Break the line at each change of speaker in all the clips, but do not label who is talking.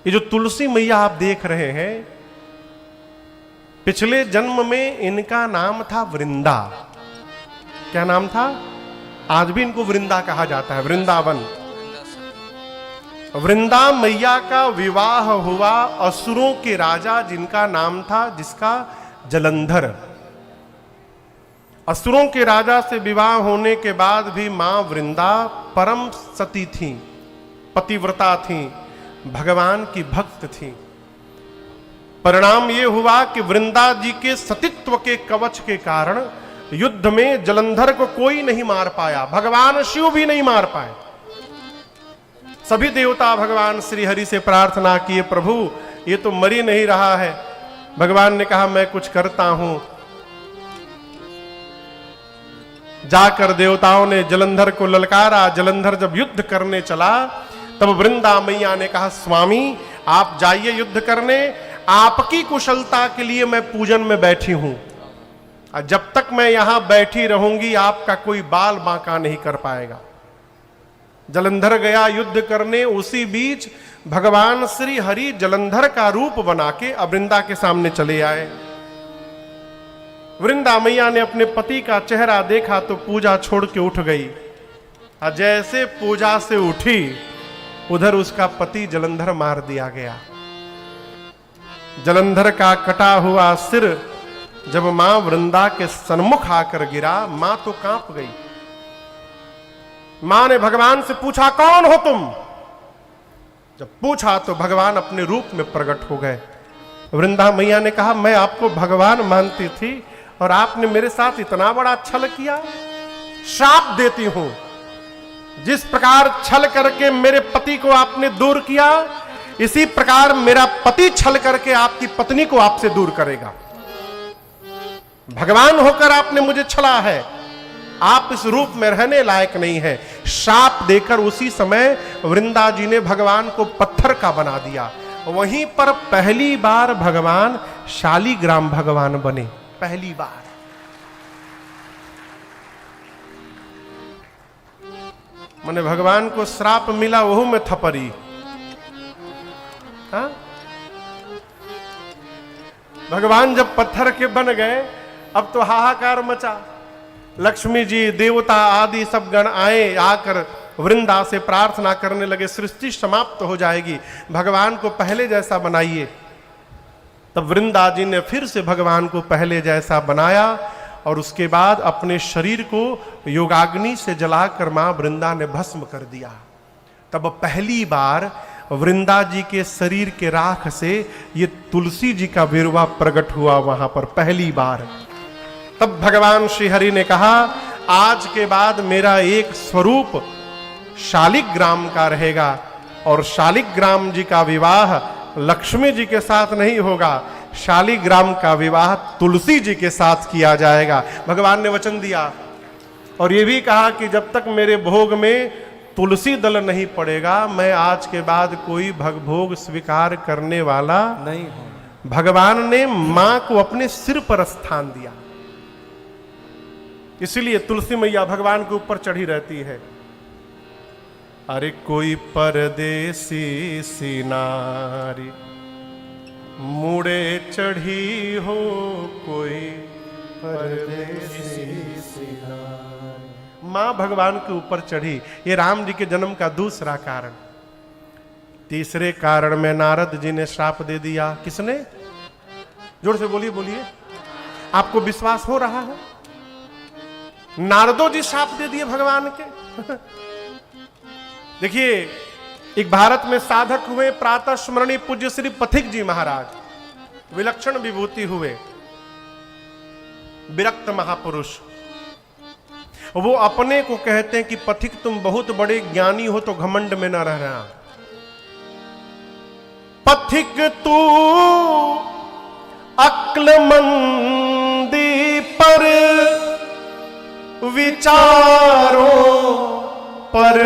ये जो तुलसी मैया आप देख रहे हैं, पिछले जन्म में इनका नाम था वृंदा। क्या नाम था? आज भी इनको वृंदा कहा जाता है, वृंदावन। वृंदा मैया का विवाह हुआ असुरों के राजा जिनका नाम था, जिसका जलंधर। असुरों के राजा से विवाह होने के बाद भी मां वृंदा परम सती थीं, पतिव्रता थीं, भगवान की भक्त थीं। परिणाम यह हुआ कि वृंदा जी के सतीत्व के कवच के कारण युद्ध में जलंधर को कोई नहीं मार पाया, भगवान शिव भी नहीं मार पाए। सभी देवता भगवान श्री हरि से प्रार्थना किए, प्रभु ये तो मर ही नहीं रहा है। भगवान ने कहा मैं कुछ करता हूं। जाकर देवताओं ने जलंधर को ललकारा। जलंधर जब युद्ध करने चला तब वृंदा मैया ने कहा, स्वामी आप जाइए युद्ध करने, आपकी कुशलता के लिए मैं पूजन में बैठी हूं। जब तक मैं यहां बैठी रहूंगी आपका कोई बाल बांका नहीं कर पाएगा। जलंधर गया युद्ध करने। उसी बीच भगवान श्री हरि जलंधर का रूप बना के वृंदा के सामने चले आए। वृंदा मैया ने अपने पति का चेहरा देखा तो पूजा छोड़ के उठ गई। जैसे पूजा से उठी उधर उसका पति जलंधर मार दिया गया। जलंधर का कटा हुआ सिर जब मां वृंदा के सन्मुख आकर गिरा, मां तो कांप गई। मां ने भगवान से पूछा, कौन हो तुम? जब पूछा तो भगवान अपने रूप में प्रकट हो गए। वृंदा मैया ने कहा, मैं आपको भगवान मानती थी और आपने मेरे साथ इतना बड़ा छल किया। श्राप देती हूं, जिस प्रकार छल करके मेरे पति को आपने दूर किया, इसी प्रकार मेरा पति छल करके आपकी पत्नी को आपसे दूर करेगा। भगवान होकर आपने मुझे छला है, आप इस रूप में रहने लायक नहीं है। श्राप देकर उसी समय वृंदा जी ने भगवान को पत्थर का बना दिया। वहीं पर पहली बार भगवान शालीग्राम भगवान बने, पहली बार। माने भगवान को श्राप मिला, वहू में थपरी। हाँ? भगवान जब पत्थर के बन गए अब तो हाहाकार मचा। लक्ष्मी जी, देवता आदि सब गण आए, आकर वृंदा से प्रार्थना करने लगे, सृष्टि समाप्त हो जाएगी, भगवान को पहले जैसा बनाइए। तब वृंदा जी ने फिर से भगवान को पहले जैसा बनाया और उसके बाद अपने शरीर को योगाग्नि से जलाकर मां वृंदा ने भस्म कर दिया। तब पहली बार वृंदा जी के शरीर के राख से ये तुलसी जी का विरवा प्रकट हुआ वहां पर पहली बार। तब भगवान श्री हरि ने कहा, आज के बाद मेरा एक स्वरूप शालिग्राम का रहेगा और शालिग्राम जी का विवाह लक्ष्मी जी के साथ नहीं होगा, शालिग्राम का विवाह तुलसी जी के साथ किया जाएगा। भगवान ने वचन दिया और यह भी कहा कि जब तक मेरे भोग में तुलसी दल नहीं पड़ेगा, मैं आज के बाद कोई भोग स्वीकार करने वाला नहीं हूं। भगवान ने मां को अपने सिर पर स्थान दिया, इसलिए तुलसी मैया भगवान के ऊपर चढ़ी रहती है। अरे कोई परदेसी सी नारी मुड़े चढ़ी हो, कोई परदेसी सी नारी। मां भगवान के ऊपर चढ़ी। ये राम जी के जन्म का दूसरा कारण। तीसरे कारण में नारद जी ने श्राप दे दिया। किसने? जोर से बोलिए, बोलिए। आपको विश्वास हो रहा है? नारदो जी श्राप दे दिए भगवान के। देखिए, एक भारत में साधक हुए, प्रातः स्मरणीय पूज्य श्री पथिक जी महाराज, विलक्षण विभूति हुए, विरक्त महापुरुष। वो अपने को कहते हैं कि पथिक तुम बहुत बड़े ज्ञानी हो तो घमंड में न रहना। पथिक तू अक्लमंदी पर विचारों पर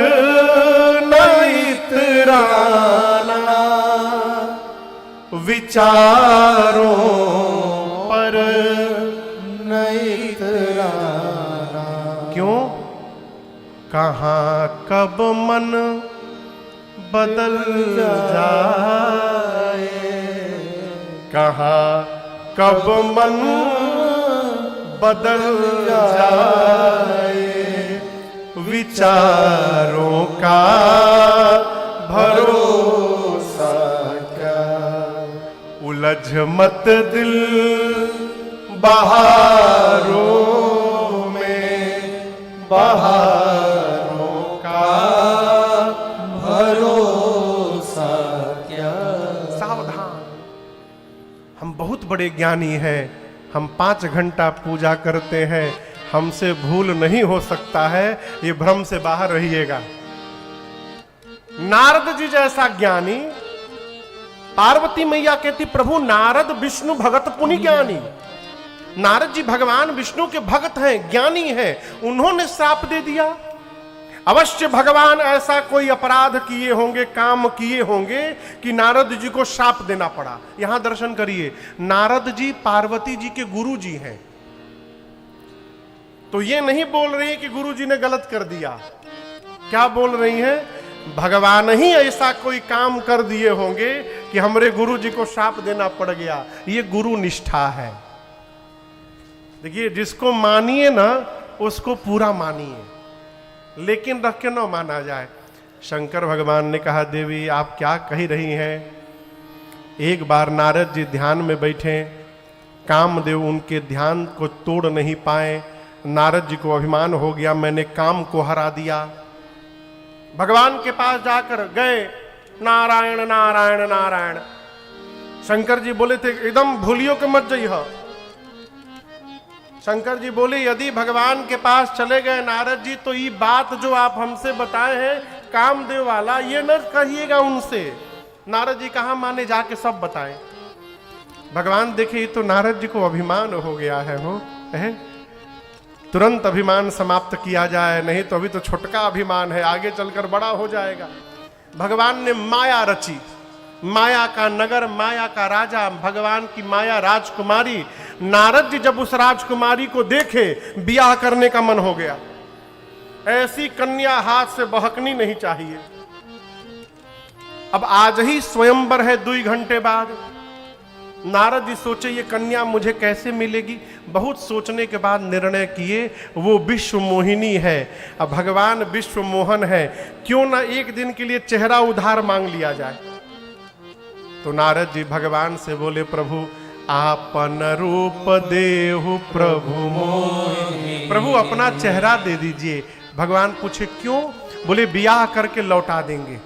नहीं इतराना, विचारों पर नहीं इतराना। क्यों? कहाँ कब मन बदल जाए कहाँ कब मन बदल जाए, विचारों का भरोसा क्या, उलझ मत दिल बहारों में, बहारों का भरोसा क्या। सावधान, हम बहुत बड़े ज्ञानी हैं, हम 5 घंटा पूजा करते हैं, हमसे भूल नहीं हो सकता है, ये भ्रम से बाहर रहिएगा। नारद जी जैसा ज्ञानी, पार्वती मैया कहती प्रभु नारद विष्णु भगत पुनि ज्ञानी। नारद जी भगवान विष्णु के भक्त हैं, ज्ञानी हैं, उन्होंने श्राप दे दिया। अवश्य भगवान ऐसा कोई अपराध किए होंगे, काम किए होंगे कि नारद जी को श्राप देना पड़ा। यहां दर्शन करिए, नारद जी पार्वती जी के गुरु जी हैं, तो ये नहीं बोल रही कि गुरु जी ने गलत कर दिया। क्या बोल रही हैं? भगवान ही ऐसा कोई काम कर दिए होंगे कि हमरे गुरु जी को श्राप देना पड़ गया। ये गुरु निष्ठा है। देखिए, जिसको मानिए ना उसको पूरा मानिए, लेकिन रख के ना माना जाए। शंकर भगवान ने कहा देवी आप क्या कही रही हैं। एक बार नारद जी ध्यान में बैठे, कामदेव उनके ध्यान को तोड़ नहीं पाए। नारद जी को अभिमान हो गया, मैंने काम को हरा दिया। भगवान के पास जाकर गए, नारायण नारायण नारायण। शंकर जी बोले थे एकदम भूलियो के मत जाइए। शंकर जी बोले यदि भगवान के पास चले गए नारद जी तो ये बात जो आप हमसे बताए हैं कामदेव वाला, ये न कहिएगा उनसे। नारद जी कहाँ माने, जाके सब बताएं। भगवान देखे ये तो नारद जी को अभिमान हो गया है, हो तुरंत अभिमान समाप्त किया जाए, नहीं तो अभी तो छोटका अभिमान है, आगे चलकर बड़ा हो जाएगा। भगवान ने माया रची, माया का नगर, माया का राजा, भगवान की माया राजकुमारी। नारद जी जब उस राजकुमारी को देखे, ब्याह करने का मन हो गया। ऐसी कन्या हाथ से बहकनी नहीं चाहिए। अब आज ही स्वयंवर है 2 घंटे बाद। नारद जी सोचे ये कन्या मुझे कैसे मिलेगी। बहुत सोचने के बाद निर्णय किए वो विश्व मोहिनी है। अब भगवान विश्व मोहन है, क्यों ना एक दिन के लिए चेहरा उधार मांग लिया जाए। तो नारद जी भगवान से बोले प्रभु आपन रूप देहु प्रभु मोहिनी, प्रभु अपना चेहरा दे दीजिए। भगवान पूछे क्यों? बोले ब्याह करके लौटा देंगे।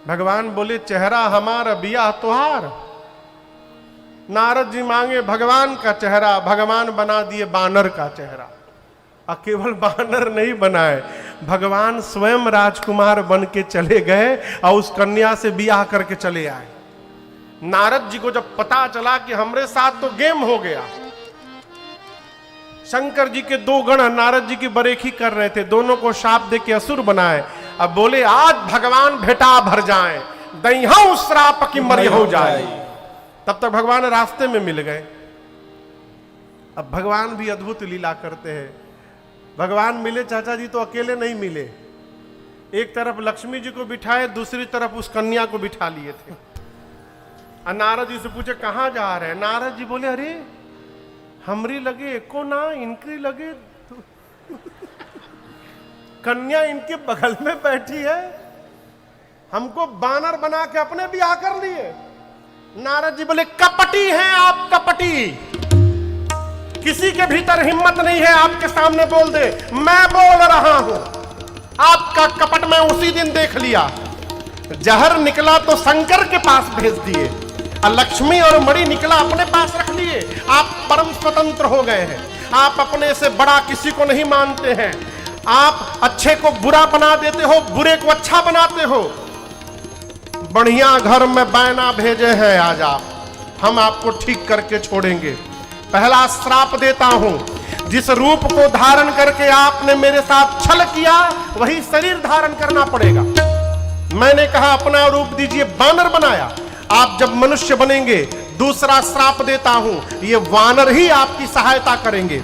भगवान बोले चेहरा हमारा, ब्याह तुहार। नारद जी मांगे भगवान का चेहरा, भगवान बना दिए बानर का चेहरा। और केवल बानर नहीं बनाए, भगवान स्वयं राजकुमार बन के चले गए और उस कन्या से ब्याह करके चले आए। नारद जी को जब पता चला कि हमरे साथ तो गेम हो गया, शंकर जी के 2 गण नारद जी की बरेखी कर रहे थे, दोनों को शाप दे के असुर बनाए। अब बोले आज भगवान भेटा भर जाए, दइहु श्राप की मरी हो जाए। तब तक भगवान रास्ते में मिल गए। अब भगवान भी अद्भुत लीला करते हैं। भगवान मिले चाचा जी तो अकेले नहीं मिले, एक तरफ लक्ष्मी जी को बिठाए, दूसरी तरफ उस कन्या को बिठा लिए थे। और नारद जी से पूछे कहां जा रहे हैं। नारद जी बोले अरे हमरी लगे एको ना, इनकी लगे कन्या इनके बगल में बैठी है, हमको बानर बना के अपने ब्याह कर लिए। नारद जी बोले कपटी हैं आप, कपटी। किसी के भीतर हिम्मत नहीं है आपके सामने बोल दे मैं बोल रहा हूं। आपका कपट मैं उसी दिन देख लिया। जहर निकला तो शंकर के पास भेज दिए, और लक्ष्मी और मणि निकला अपने पास रख लिए। आप परम स्वतंत्र हो गए हैं। आप अपने से बड़ा किसी को नहीं मानते हैं। आप अच्छे को बुरा बना देते हो, बुरे को अच्छा बनाते हो। बढ़िया घर में बैना भेजे हैं आज आप, हम आपको ठीक करके छोड़ेंगे। पहला श्राप देता हूं, जिस रूप को धारण करके आपने मेरे साथ छल किया वही शरीर धारण करना पड़ेगा। मैंने कहा अपना रूप दीजिए, बानर बनाया। आप जब मनुष्य बनेंगे, दूसरा श्राप देता हूं, ये वानर ही आपकी सहायता करेंगे।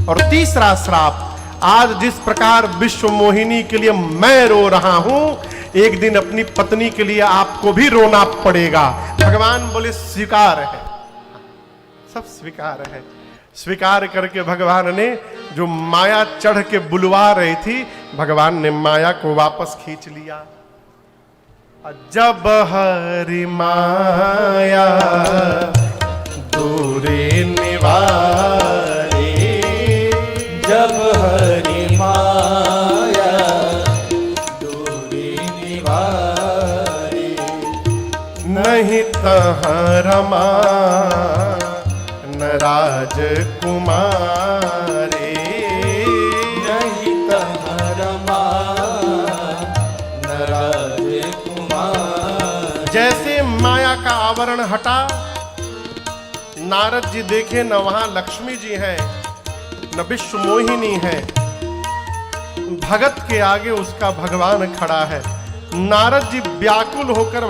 और तीसरा श्राप, आज जिस प्रकार विश्व मोहिनी के लिए मैं रो रहा हूं, एक दिन अपनी पत्नी के लिए आपको भी रोना पड़ेगा। भगवान बोले स्वीकार है, सब स्वीकार है। स्वीकार करके भगवान ने जो माया चढ़ के बुलवा रही थी, भगवान ने माया को वापस खींच लिया। जब हरि माया दूरे निवारे,
जब हरि माया दूरी निवारी,
नहीं तहाँ रमा न राजकुमारे,
नहीं तहाँ रमा न राजकुमार।
जैसे माया का आवरण हटा, नारद जी देखे न वहां लक्ष्मी जी हैं न विश्व मोहिनी है, भगत के आगे उसका भगवान खड़ा है। नारद जी व्याकुल होकर